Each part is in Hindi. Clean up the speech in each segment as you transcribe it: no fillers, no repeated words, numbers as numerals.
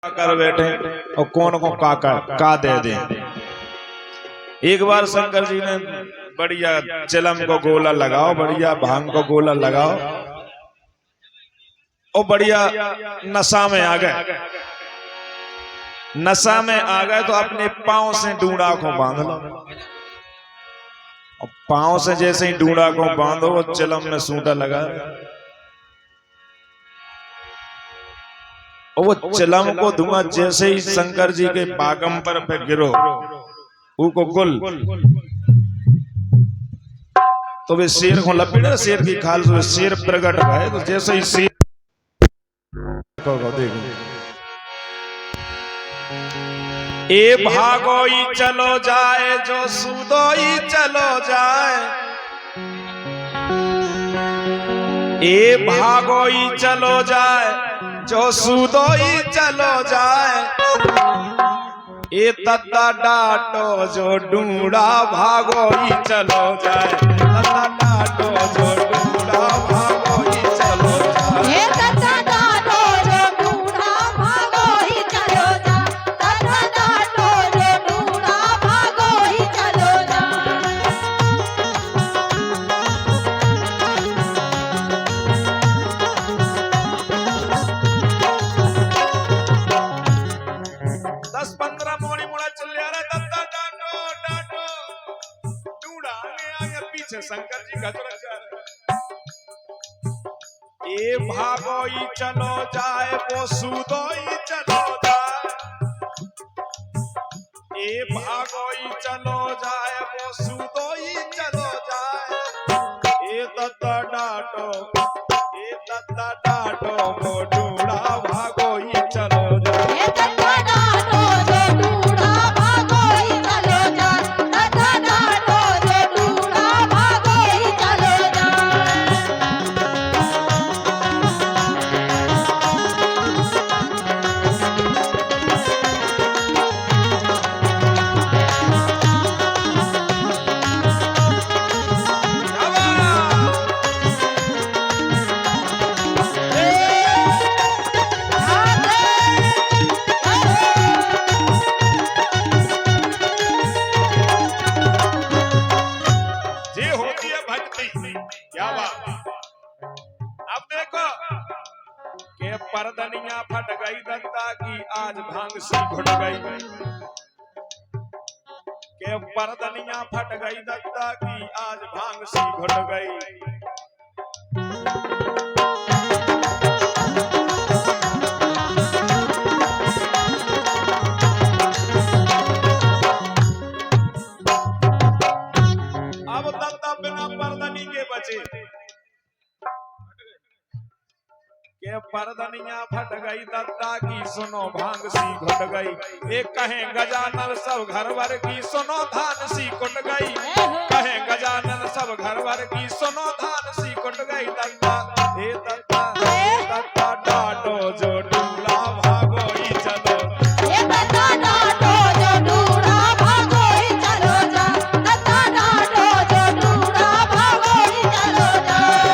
कर बैठे और कौन को का दे दे। एक बार शंकर जी ने बढ़िया चिलम को गोला लगाओ, बढ़िया भांग को गोला लगाओ और बढ़िया नशा में आ गए। नशा में आ गए तो अपने पांव से डूड़ा को बांध लो और पांव से जैसे ही डूड़ा को बांधो वो चिलम में सूटा लगा और वो चिलम को धुआं जैसे ही शंकर जी के बागंबर पे गिरो को गुल तो वे शेर को लपेटे, शेर की खाल से शेर प्रकट भय तो जैसे ही शेर को देखो ए भागोई चलो जाए जो सुदोई चलो जाए, ए भागोई चलो जाए जो सुदोई चलो जाए, ए तत्ता डाटो जो ढूंढा भागोई चलो जाए, तत्ता डाटो जो ढूंढा भागोई चलो जाए, ए तत्ता डाटो जो ढूंढा भागोई चलो जाए, तत्ता डाटो जो ढूंढा भागोई चलो जाए। 10-15 मोड़ी मुड़ा चल रहा तत्ता डाटो डाटो ढूंढा आगे पीछे शंकर जी गजर जा रहे। ए भागोई चलो जाए वो सुदोई चलो जाए, ए भागोई चलो जाए वो सुदोई चलो जाए, ए तत्ता डाटो वो ढूंढा भागोई चलो जाए, ए तत्ता डाटो जो ढूंढा भागोई चलो जाए, तत्ता डाटो जो ढूंढा भागोई चलो जाए। ये होती है भक्ति। क्या बात। अब देखो के परदनिया फट गई दत्ता की आज भांग सी घुट गई, के परदनिया फट गई दत्ता की आज भांग सी घुट गई। अब दत्ता बिना परदनी के बचे के परदनिया फट गई दत्ता की सुनो भांग सी घुट गई। एक कहें गजानन सब घर भर की सुनो धान सी कुट गई, कहें गजानन सब घर भर की सुनो धान सी कुट गई। दत्ता हे दत्ता डाटो जो ढूंढा भागोई चलो, ए तत्ता डाटो जो ढूंढा भागोई चलो जाए, तत्ता डाटो जो ढूंढा भागोई चलो जाए।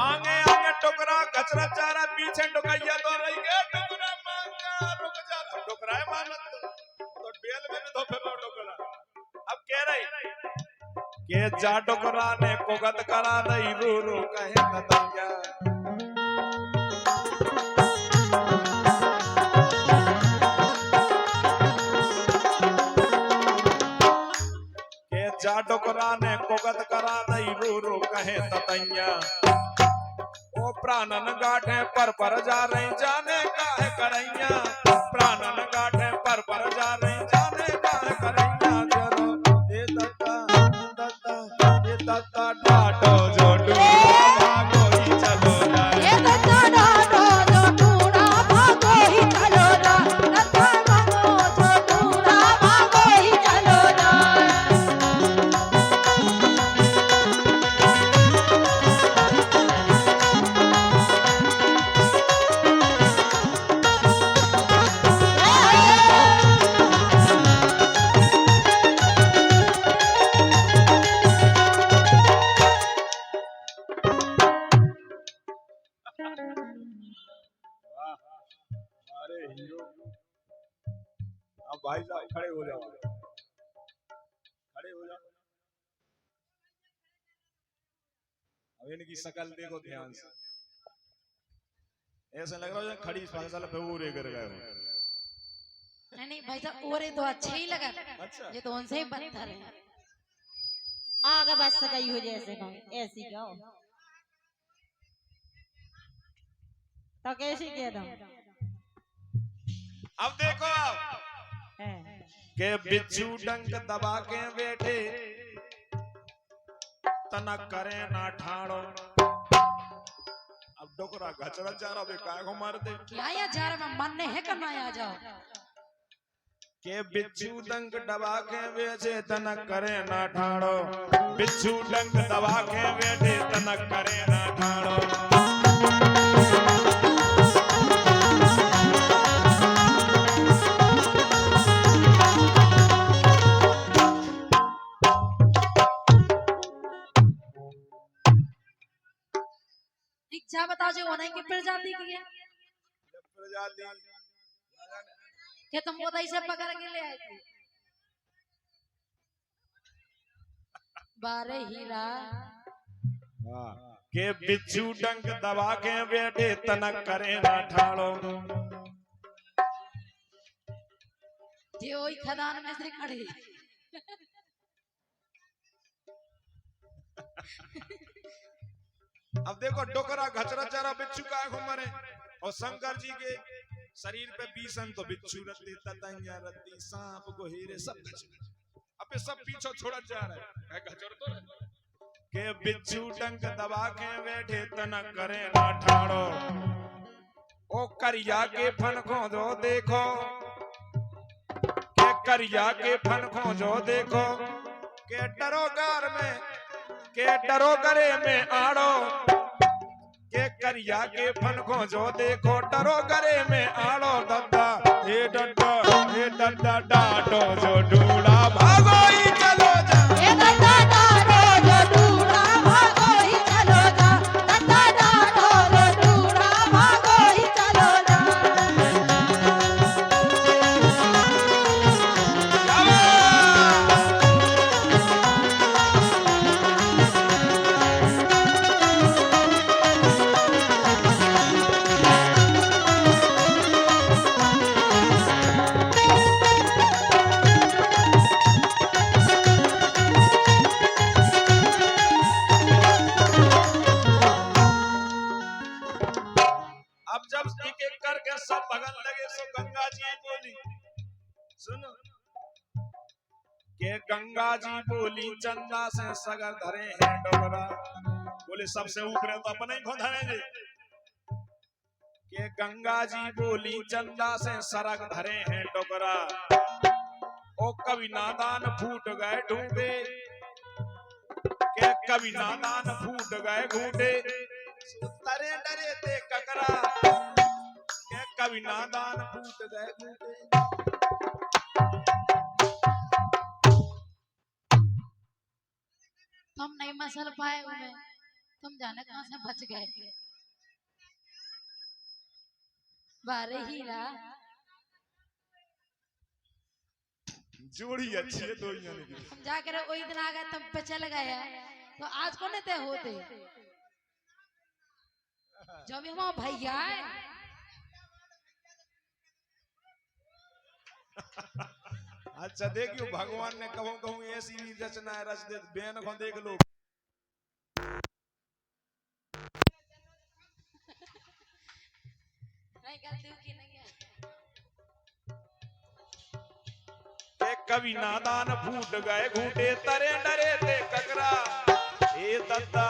आगे आगे टुकरा कचरा चारा पीछे डुकैया तो रही गए, टुकरा मांगा रुक जा, टुकरा है मानत तो बेल में भी तो फिर लो टुकरा। अब कह रही के जा टुकरा ने कुगत करा दई रू रू कहे नतंगा, के जा टुकरा ने कुगत करा दई रू रू कहे ततैया। ओ प्राणन गाठे पर जा रही जाने काहे करैया, प्राणन गाठे पर जा रही जाने काहे करैया। जरो ए दत्ता डाटो जो ढूंढा भागोई चलो जाए, ए तत्ता डाटो जो ढूंढा भागोई चलो जाए, तत्ता डाटो जो ढूंढा भागोई चलो जाए। भाई साहब खड़े हो जाओ, खड़े हो जाओ। अब इनकी शक्ल देखो ध्यान से, ऐसा लग रहा है खड़ी फसल पे पूरे कर गए हो। नहीं भाई साहब, ओरे तो अच्छे ही लगा। अच्छा। ये तो उनसे ही बदतर है। आगे बस गई हो जैसे कहूँ ऐसी क्यों तो कैसी कह दो अब देखो के बिच्छू डंक दबा के बैठे तना करे ना ठाड़ो। अब डोकरा घचरा चारा बे काय को मार दे क्या या जा रहा मैं मन ने है करना आ जाओ के बिच्छू डंक दबा के बैठे तना करे ना ठाड़ो। बिच्छू डंक दबा के बैठे तना करे ना ठाड़ो। इच्छा बताओ जो होने की प्रजाति की है प्रजाति कि तुम बोधाई से पकड़ के ले आए थे। बारे हीरा के बिच्छू डंक दबा के बैठे तनक करे ना ठाड़ो। ये वही खदान में से खड़े अब देखो डोकरा घचरा चारा बिच्छू का घुमरे और शंकर जी के शरीर पे बीसन तो बिच्छू रत्ती ततंगिया रत्ती सांप गोहीरे सब कुछ अब ये सब पीछे छोड़ा जा रहा है घचर तो के बिच्छू डंक दबा के बैठे तना करे ना ठाड़ो। ओ करिया के फन खो जो देखो के करिया के फन खो जो देखो के डरो गार में के डरो करे में आड़ो। के करिया के फन को जो देखो डरो करे में आड़ो। दद्दा हे दद्दा डाडो जो ढूंढा भागो ही चलो जा। ये दद्दा डाडो जो ढूंढा भागो ही चलो जा। दद्दा डाडो जो ढूंढा भागो ही चलो जा। अब जब एक एक करके सब भगन लगे सो गंगा जी बोली सुनो के गंगा जी बोली चंदा से सगर धरे हैं डोगरा। बोले सबसे ऊपर तो अपने ही खो धरे जी। के गंगा जी बोली चंदा से सरग धरे हैं डोगरा। ओ कवि नादान फूट गए ढूंढे के कवि नादान फूट गए घूटे तरे डरे ते ककरा। के कवि नादान फूट गए घूटे। तुम नहीं मसल पाए उन्हें, तुम जाने कहां से बच गए। बारे हीरा जोड़ी अच्छी है दो यानी की। तुम जाकर वही दिन आ गए तुम पे चल गए तो आज को नहीं होते जब हम भैया अच्छा देखियो भगवान ने कहूं कहूं ऐसी भी रचना है रच दे बेन को देख लो। नहीं गलती की नहीं है। के कवि नादान फूट गए घूटे तरे डरे ते ककरा। ए दद्दा